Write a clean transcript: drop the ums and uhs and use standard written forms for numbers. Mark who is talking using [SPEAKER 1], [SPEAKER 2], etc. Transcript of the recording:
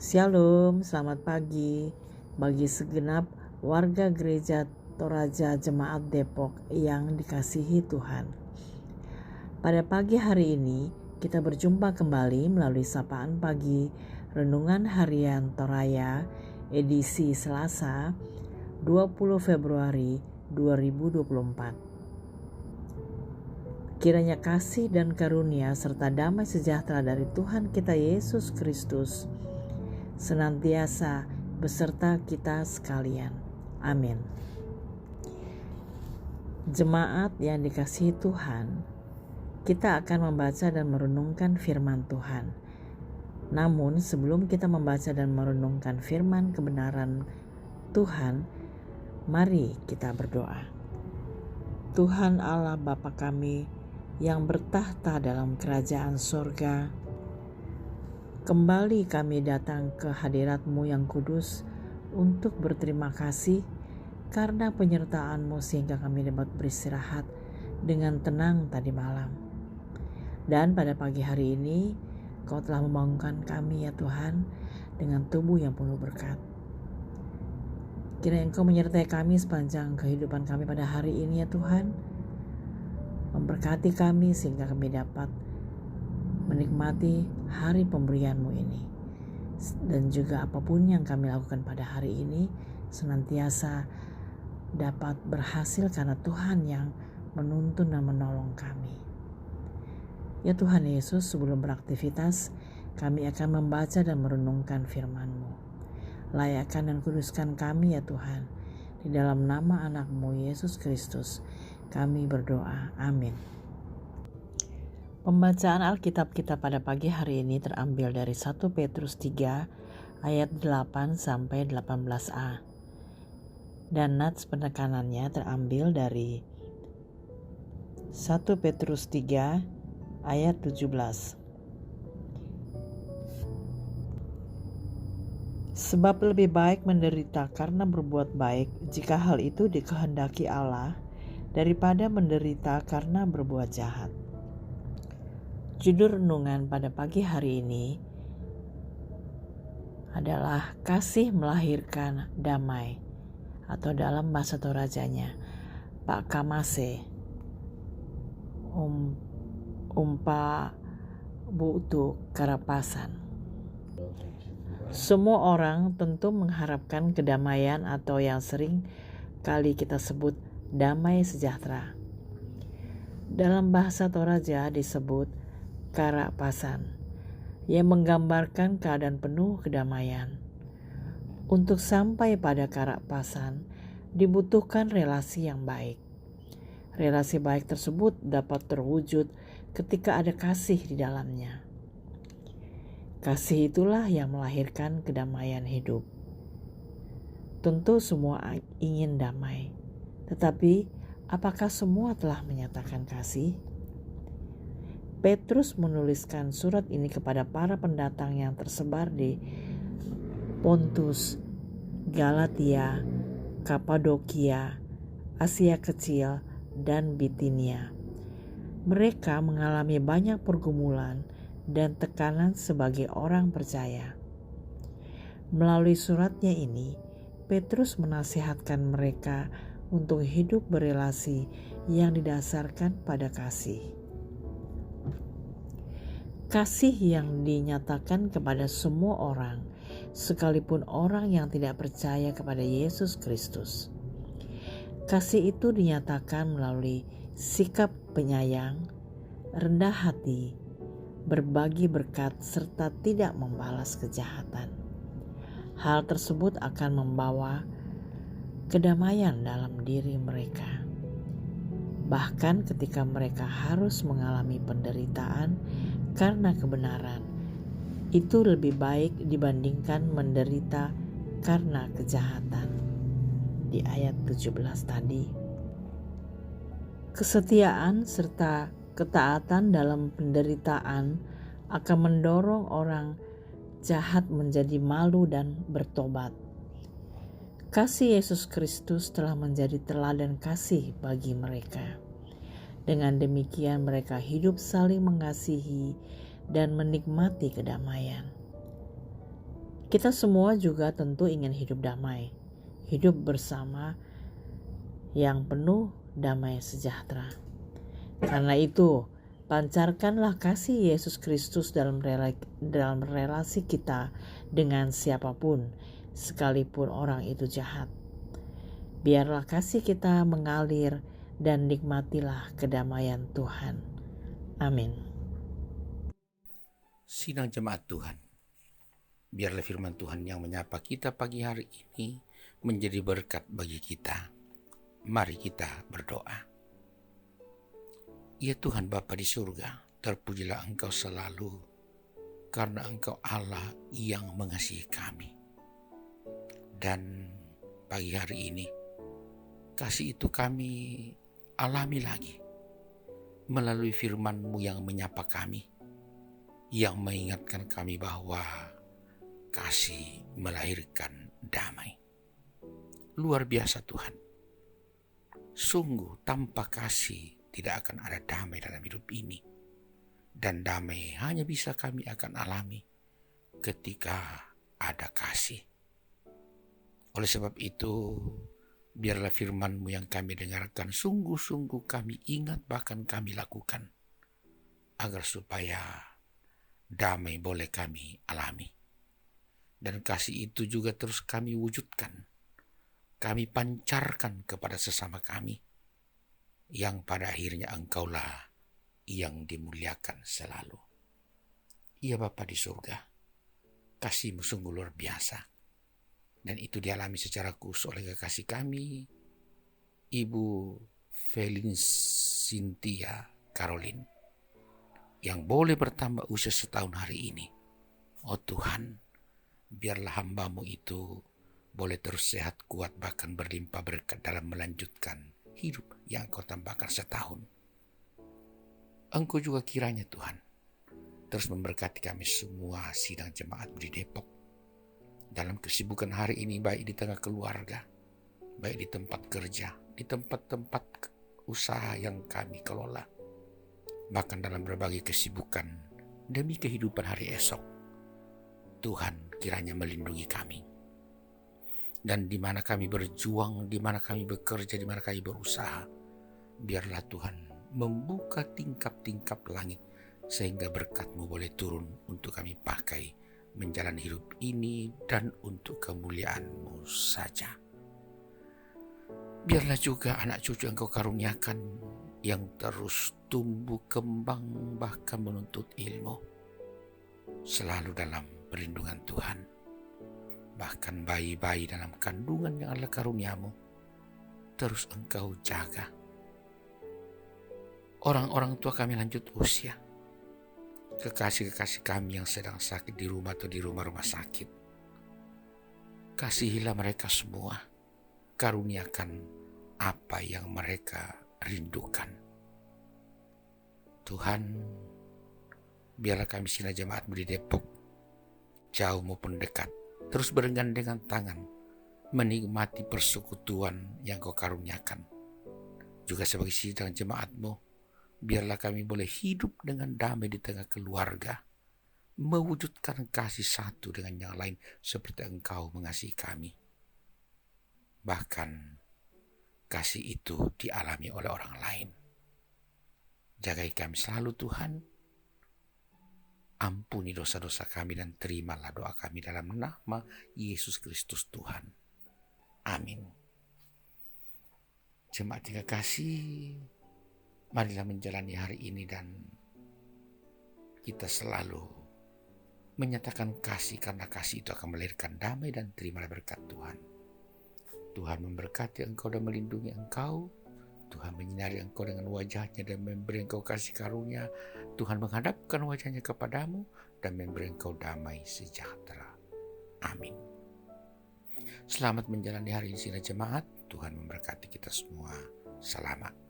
[SPEAKER 1] Shalom, selamat pagi bagi segenap warga gereja Toraja Jemaat Depok yang dikasihi Tuhan. Pada pagi hari ini kita berjumpa kembali melalui sapaan pagi Renungan Harian Toraya edisi Selasa 20 Februari 2024. Kiranya kasih dan karunia serta damai sejahtera dari Tuhan kita Yesus Kristus senantiasa beserta kita sekalian. Amin. Jemaat yang dikasihi Tuhan, kita akan membaca dan merenungkan firman Tuhan. Namun sebelum kita membaca dan merenungkan firman kebenaran Tuhan, mari kita berdoa. Tuhan Allah Bapa kami yang bertahta dalam kerajaan sorga, kembali kami datang ke hadirat-Mu yang kudus untuk berterima kasih karena penyertaan-Mu sehingga kami dapat beristirahat dengan tenang tadi malam. Dan pada pagi hari ini Kau telah membangunkan kami ya Tuhan dengan tubuh yang penuh berkat. Kiranya Engkau menyertai kami sepanjang kehidupan kami pada hari ini ya Tuhan. Memberkati kami sehingga kami dapat menikmati hari pemberian-Mu ini. Dan juga apapun yang kami lakukan pada hari ini senantiasa dapat berhasil karena Tuhan yang menuntun dan menolong kami. Ya Tuhan Yesus, sebelum beraktivitas kami akan membaca dan merenungkan firman-Mu. Layakkan dan kuduskan kami ya Tuhan. Di dalam nama anak-Mu Yesus Kristus kami berdoa. Amin. Pembacaan Alkitab kita pada pagi hari ini terambil dari 1 Petrus 3 ayat 8 sampai 18a. Dan nats penekanannya terambil dari 1 Petrus 3 ayat 17. Sebab lebih baik menderita karena berbuat baik jika hal itu dikehendaki Allah daripada menderita karena berbuat jahat. Judul renungan pada pagi hari ini adalah kasih melahirkan damai, atau dalam bahasa Torajanya Pak Kamase umpa butu karapasan. Semua orang tentu mengharapkan kedamaian atau yang sering kali kita sebut damai sejahtera. Dalam bahasa Toraja disebut karapasan, yang menggambarkan keadaan penuh kedamaian. Untuk sampai pada karapasan dibutuhkan relasi yang baik. Relasi baik tersebut dapat terwujud ketika ada kasih di dalamnya. Kasih itulah yang melahirkan kedamaian hidup. Tentu semua ingin damai. Tetapi apakah semua telah menyatakan kasih? Petrus menuliskan surat ini kepada para pendatang yang tersebar di Pontus, Galatia, Kapadokia, Asia Kecil, dan Bitinia. Mereka mengalami banyak pergumulan dan tekanan sebagai orang percaya. Melalui suratnya ini, Petrus menasihatkan mereka untuk hidup berelasi yang didasarkan pada kasih. Kasih yang dinyatakan kepada semua orang, sekalipun orang yang tidak percaya kepada Yesus Kristus. Kasih itu dinyatakan melalui sikap penyayang, rendah hati, berbagi berkat, serta tidak membalas kejahatan. Hal tersebut akan membawa kedamaian dalam diri mereka. Bahkan ketika mereka harus mengalami penderitaan karena kebenaran, itu lebih baik dibandingkan menderita karena kejahatan. Di ayat 17 tadi. Kesetiaan serta ketaatan dalam penderitaan akan mendorong orang jahat menjadi malu dan bertobat. Kasih Yesus Kristus telah menjadi teladan kasih bagi mereka. Dengan demikian mereka hidup saling mengasihi dan menikmati kedamaian. Kita semua juga tentu ingin hidup damai, hidup bersama yang penuh damai sejahtera. Karena itu, pancarkanlah kasih Yesus Kristus dalam relasi kita dengan siapapun, sekalipun orang itu jahat. Biarlah kasih kita mengalir dan nikmatilah kedamaian Tuhan. Amin.
[SPEAKER 2] Sidang jemaat Tuhan, biarlah firman Tuhan yang menyapa kita pagi hari ini menjadi berkat bagi kita. Mari kita berdoa. Ya Tuhan Bapa di surga, terpujilah Engkau selalu, karena Engkau Allah yang mengasihi kami. Dan pagi hari ini, kasih itu kami alami lagi melalui firman-Mu yang menyapa kami, yang mengingatkan kami bahwa kasih melahirkan damai. Luar biasa Tuhan. Sungguh tanpa kasih tidak akan ada damai dalam hidup ini. Dan damai hanya bisa kami akan alami ketika ada kasih. Oleh sebab itu, biarlah firman-Mu yang kami dengarkan sungguh-sungguh kami ingat bahkan kami lakukan. Agar supaya damai boleh kami alami. Dan kasih itu juga terus kami wujudkan. Kami pancarkan kepada sesama kami. Yang pada akhirnya Engkaulah yang dimuliakan selalu. Ya Bapa di surga, kasih-Mu sungguh luar biasa. Dan itu dialami secara khusus oleh kekasih kami, Ibu Felin Cynthia Caroline, yang boleh bertambah usia setahun hari ini. Oh Tuhan, biarlah hamba-Mu itu boleh terus sehat, kuat, bahkan berlimpah berkat dalam melanjutkan hidup yang Engkau tambahkan setahun. Engkau juga kiranya Tuhan, terus memberkati kami semua sidang jemaat di Depok. Dalam kesibukan hari ini, baik di tengah keluarga, baik di tempat kerja, di tempat-tempat usaha yang kami kelola, bahkan dalam berbagai kesibukan demi kehidupan hari esok. Tuhan kiranya melindungi kami. Dan di mana kami berjuang, di mana kami bekerja, di mana kami berusaha, biarlah Tuhan membuka tingkap-tingkap langit sehingga berkat-Mu boleh turun untuk kami pakai menjalani hidup ini dan untuk kemuliaan-Mu saja. Biarlah juga anak cucu Engkau karuniakan yang terus tumbuh kembang bahkan menuntut ilmu, selalu dalam perlindungan Tuhan. Bahkan bayi-bayi dalam kandungan yang adalah karunia-Mu terus Engkau jaga. Orang-orang tua kami lanjut usia, kekasih-kekasih kami yang sedang sakit di rumah atau di rumah-rumah sakit, kasihilah mereka semua, karuniakan apa yang mereka rindukan. Tuhan, biarlah kami sila jemaat di Depok, jauh maupun dekat, terus bergandengan tangan menikmati persekutuan yang Kau karuniakan. Juga sebagai sidang jemaat-Mu, biarlah kami boleh hidup dengan damai di tengah keluarga, mewujudkan kasih satu dengan yang lain seperti Engkau mengasihi kami. Bahkan kasih itu dialami oleh orang lain. Jagai kami selalu Tuhan, ampuni dosa-dosa kami dan terimalah doa kami dalam nama Yesus Kristus Tuhan. Amin. Jemaat yang kasih, marilah menjalani hari ini dan kita selalu menyatakan kasih, karena kasih itu akan melahirkan damai, dan terimalah berkat Tuhan. Tuhan memberkati engkau dan melindungi engkau. Tuhan menyinari engkau dengan wajahnya dan memberi engkau kasih karunia. Tuhan menghadapkan wajahnya kepadamu dan memberi engkau damai sejahtera. Amin. Selamat menjalani hari ini sidang jemaat. Tuhan memberkati kita semua. Selamat.